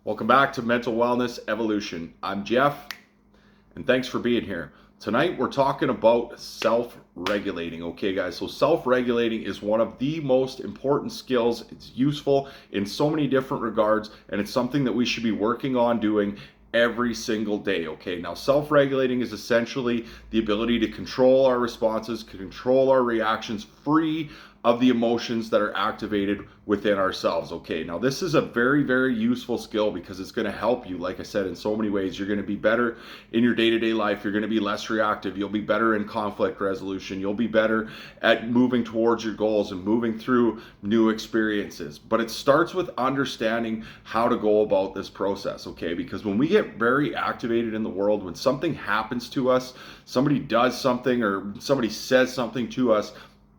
Welcome back to Mental Wellness Evolution. I'm Jeff, and thanks for being here. Tonight, we're talking about self-regulating. Okay, guys, so self-regulating is one of the most important skills. It's useful in so many different regards, and it's something that we should be working on doing every single day. Okay, now self-regulating is essentially the ability to control our responses, control our reactions free of the emotions that are activated within ourselves. Okay, now this is a very, very useful skill because it's going to help you, like I said, in so many ways. You're going to be better in your day-to-day life. You're going to be less reactive. You'll be better in conflict resolution. You'll be better at moving towards your goals and moving through new experiences. But it starts with understanding how to go about this process. Okay, because when we get very activated in the world, when something happens to us, somebody does something or somebody says something to us,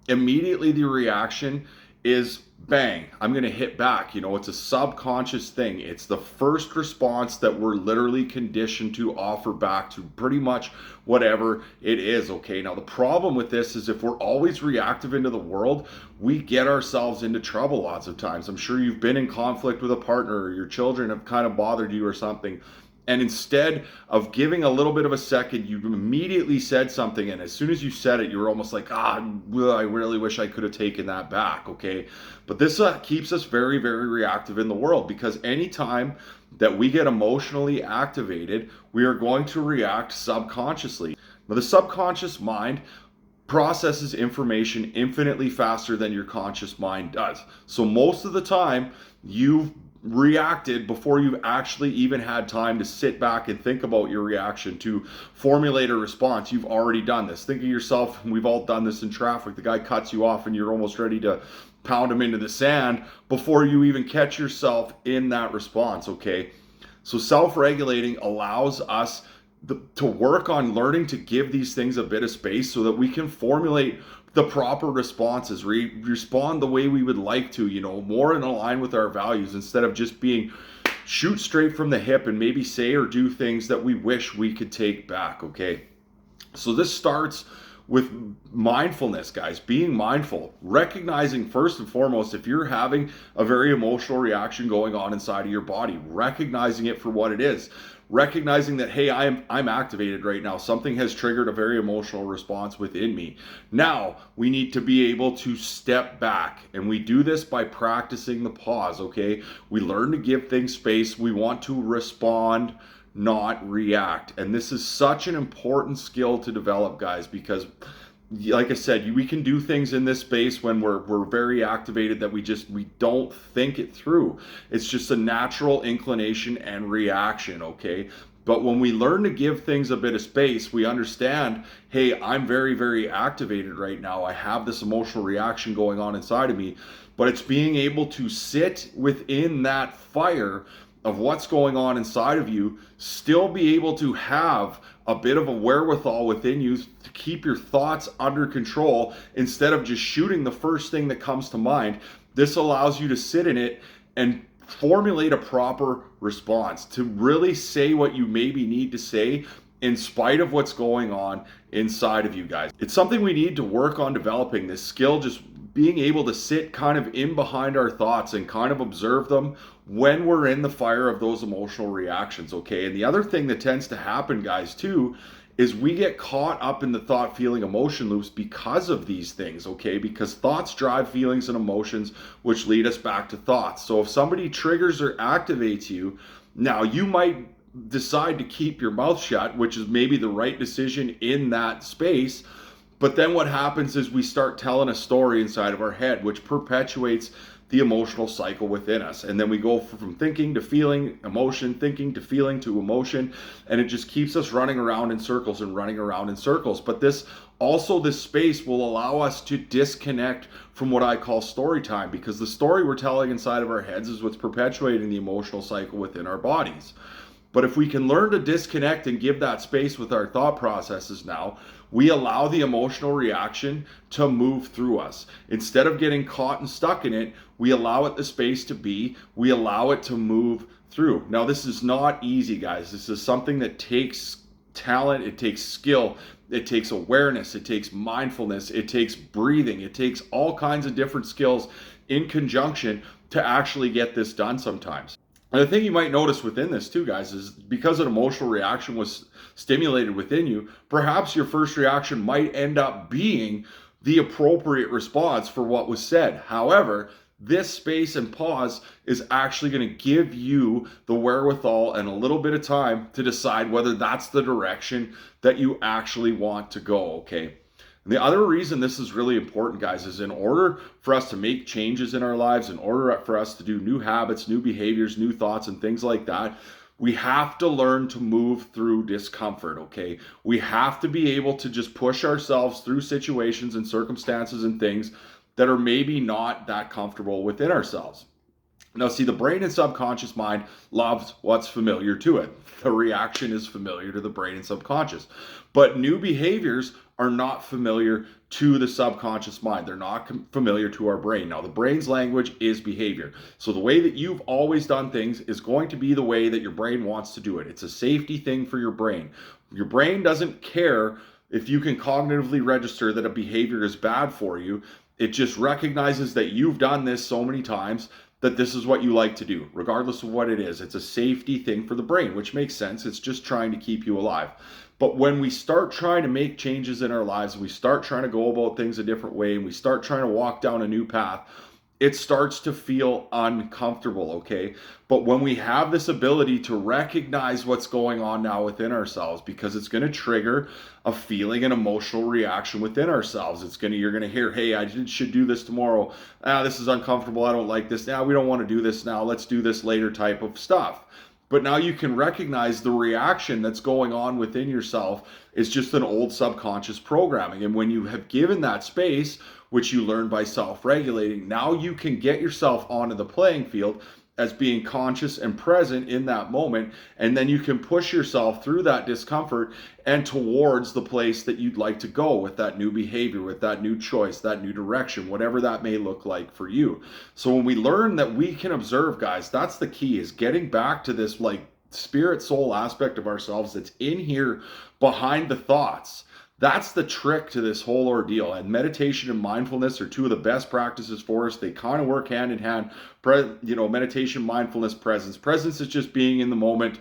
immediately the reaction is bang, I'm going to hit back. It's a subconscious thing. It's the first response that we're literally conditioned to offer back to pretty much whatever it is. Okay, now the problem with this is if we're always reactive into the world, we get ourselves into trouble lots of times. I'm sure you've been in conflict with a partner, or your children have kind of bothered you or something. And instead of giving a little bit of a second, you immediately said something. And as soon as you said it, you were almost like, I really wish I could have taken that back. Okay. But this keeps us very, very reactive in the world, because anytime that we get emotionally activated, we are going to react subconsciously. Now, the subconscious mind processes information infinitely faster than your conscious mind does. So most of the time, you've reacted before you've actually even had time to sit back and think about your reaction, to formulate a response. You've already done this. Think of yourself, we've all done this in traffic. The guy cuts you off and you're almost ready to pound him into the sand before you even catch yourself in that response. Okay, so self-regulating allows us to work on learning to give these things a bit of space so that we can formulate the proper responses, respond the way we would like to, more in line with our values, instead of just being shoot straight from the hip and maybe say or do things that we wish we could take back. Okay, so this starts with mindfulness, guys. Being mindful, recognizing first and foremost if you're having a very emotional reaction going on inside of your body, recognizing it for what it is, recognizing that, hey, I'm activated right now. Something has triggered a very emotional response within me. Now we need to be able to step back, and we do this by practicing the pause. Okay, we learn to give things space. We want to respond, not react. And this is such an important skill to develop, guys, because like I said, we can do things in this space when we're very activated that we don't think it through. It's just a natural inclination and reaction. Okay, but when we learn to give things a bit of space, we understand, hey, I'm very, very activated right now. I have this emotional reaction going on inside of me, but it's being able to sit within that fire of what's going on inside of you, still be able to have a bit of a wherewithal within you to keep your thoughts under control instead of just shooting the first thing that comes to mind. This allows you to sit in it and formulate a proper response, to really say what you maybe need to say in spite of what's going on inside of you, guys. It's something we need to work on developing, this skill, just being able to sit kind of in behind our thoughts and kind of observe them when we're in the fire of those emotional reactions. Okay, and the other thing that tends to happen, guys, too, is we get caught up in the thought, feeling, emotion loops because of these things. Okay, because thoughts drive feelings and emotions, which lead us back to thoughts. So if somebody triggers or activates you, now you might decide to keep your mouth shut, which is maybe the right decision in that space. But then what happens is we start telling a story inside of our head, which perpetuates the emotional cycle within us. And then we go from thinking to feeling, emotion, thinking to feeling to emotion. And it just keeps us running around in circles and running around in circles. But this space will allow us to disconnect from what I call story time, because the story we're telling inside of our heads is what's perpetuating the emotional cycle within our bodies. But if we can learn to disconnect and give that space with our thought processes now, we allow the emotional reaction to move through us. Instead of getting caught and stuck in it, we allow it the space to be, we allow it to move through. Now, this is not easy, guys. This is something that takes talent, it takes skill, it takes awareness, it takes mindfulness, it takes breathing, it takes all kinds of different skills in conjunction to actually get this done sometimes. And the thing you might notice within this too, guys, is because an emotional reaction was stimulated within you, perhaps your first reaction might end up being the appropriate response for what was said. However, this space and pause is actually going to give you the wherewithal and a little bit of time to decide whether that's the direction that you actually want to go, okay? And the other reason this is really important, guys, is in order for us to make changes in our lives, in order for us to do new habits, new behaviors, new thoughts, and things like that, we have to learn to move through discomfort, okay? We have to be able to just push ourselves through situations and circumstances and things that are maybe not that comfortable within ourselves. Now, see, the brain and subconscious mind loves what's familiar to it. The reaction is familiar to the brain and subconscious. But new behaviors are not familiar to the subconscious mind. They're not familiar to our brain. Now, the brain's language is behavior. So the way that you've always done things is going to be the way that your brain wants to do it. It's a safety thing for your brain. Your brain doesn't care if you can cognitively register that a behavior is bad for you. It just recognizes that you've done this so many times that this is what you like to do, regardless of what it is. It's a safety thing for the brain, which makes sense. It's just trying to keep you alive. But when we start trying to make changes in our lives, we start trying to go about things a different way, and we start trying to walk down a new path, it starts to feel uncomfortable, okay? But when we have this ability to recognize what's going on now within ourselves, because it's going to trigger a feeling, an emotional reaction within ourselves. You're going to hear, hey, should do this tomorrow. This is uncomfortable. I don't like this. We don't want to do this now. Let's do this later type of stuff. But now you can recognize the reaction that's going on within yourself is just an old subconscious programming. And when you have given that space, which you learn by self-regulating, now you can get yourself onto the playing field as being conscious and present in that moment. And then you can push yourself through that discomfort and towards the place that you'd like to go with that new behavior, with that new choice, that new direction, whatever that may look like for you. So when we learn that we can observe, guys, that's the key, is getting back to this like spirit soul aspect of ourselves that's in here behind the thoughts. That's the trick to this whole ordeal. And meditation and mindfulness are two of the best practices for us. They kind of work hand in hand. Meditation, mindfulness, presence. Presence is just being in the moment.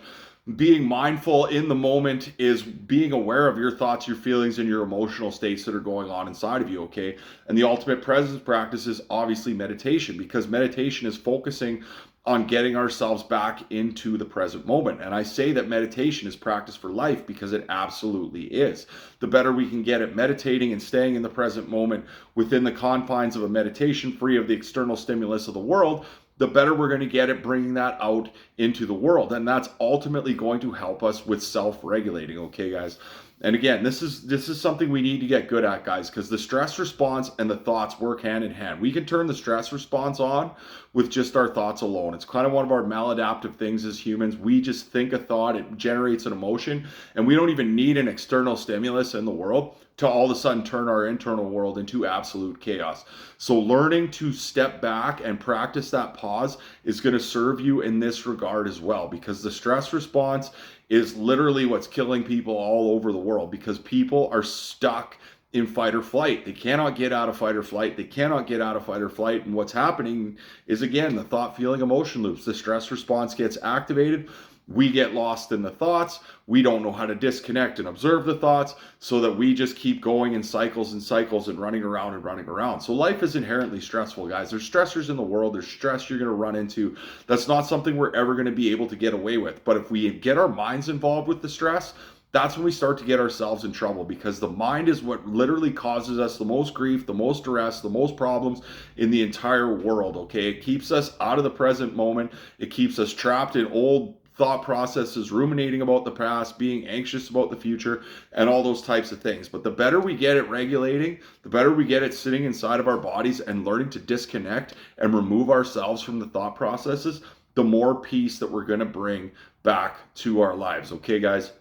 Being mindful in the moment is being aware of your thoughts, your feelings, and your emotional states that are going on inside of you, okay? And the ultimate presence practice is obviously meditation, because meditation is focusing on getting ourselves back into the present moment. And I say that meditation is practice for life because it absolutely is. The better we can get at meditating and staying in the present moment within the confines of a meditation free of the external stimulus of the world, the better we're going to get at bringing that out into the world. And that's ultimately going to help us with self-regulating, okay, guys? And again, this is something we need to get good at, guys, because the stress response and the thoughts work hand in hand. We can turn the stress response on with just our thoughts alone. It's kind of one of our maladaptive things as humans. We just think a thought, it generates an emotion, and we don't even need an external stimulus in the world to all of a sudden turn our internal world into absolute chaos. So learning to step back and practice that pause is going to serve you in this regard as well, because the stress response is literally what's killing people all over the world, because people are stuck in fight or flight. They cannot get out of fight or flight. They cannot get out of fight or flight. And what's happening is, again, the thought, feeling, emotion loops. The stress response gets activated. We get lost in the thoughts. We don't know how to disconnect and observe the thoughts, so that we just keep going in cycles and cycles and running around and running around. So life is inherently stressful, guys. There's stressors in the world. There's stress you're going to run into. That's not something we're ever going to be able to get away with. But if we get our minds involved with the stress, that's when we start to get ourselves in trouble, because the mind is what literally causes us the most grief, the most stress, the most problems in the entire world, okay? It keeps us out of the present moment. It keeps us trapped in old thought processes, ruminating about the past, being anxious about the future, and all those types of things. But the better we get at regulating, the better we get at sitting inside of our bodies and learning to disconnect and remove ourselves from the thought processes, the more peace that we're going to bring back to our lives. Okay, guys?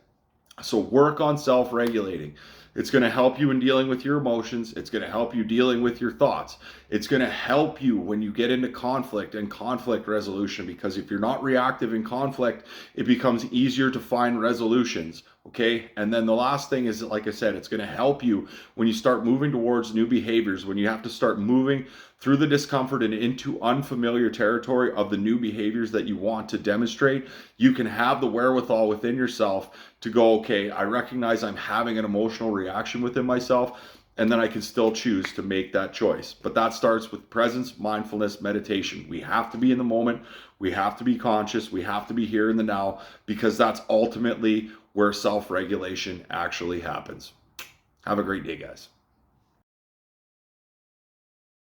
So work on self-regulating. It's going to help you in dealing with your emotions. It's going to help you dealing with your thoughts. It's going to help you when you get into conflict and conflict resolution, because if you're not reactive in conflict, it becomes easier to find resolutions. Okay. And then the last thing is, like I said, it's going to help you when you start moving towards new behaviors, when you have to start moving through the discomfort and into unfamiliar territory of the new behaviors that you want to demonstrate. You can have the wherewithal within yourself to go, okay, I recognize I'm having an emotional reaction within myself, and then I can still choose to make that choice. But that starts with presence, mindfulness, meditation. We have to be in the moment. We have to be conscious. We have to be here in the now, because that's ultimately where self-regulation actually happens. Have a great day, guys.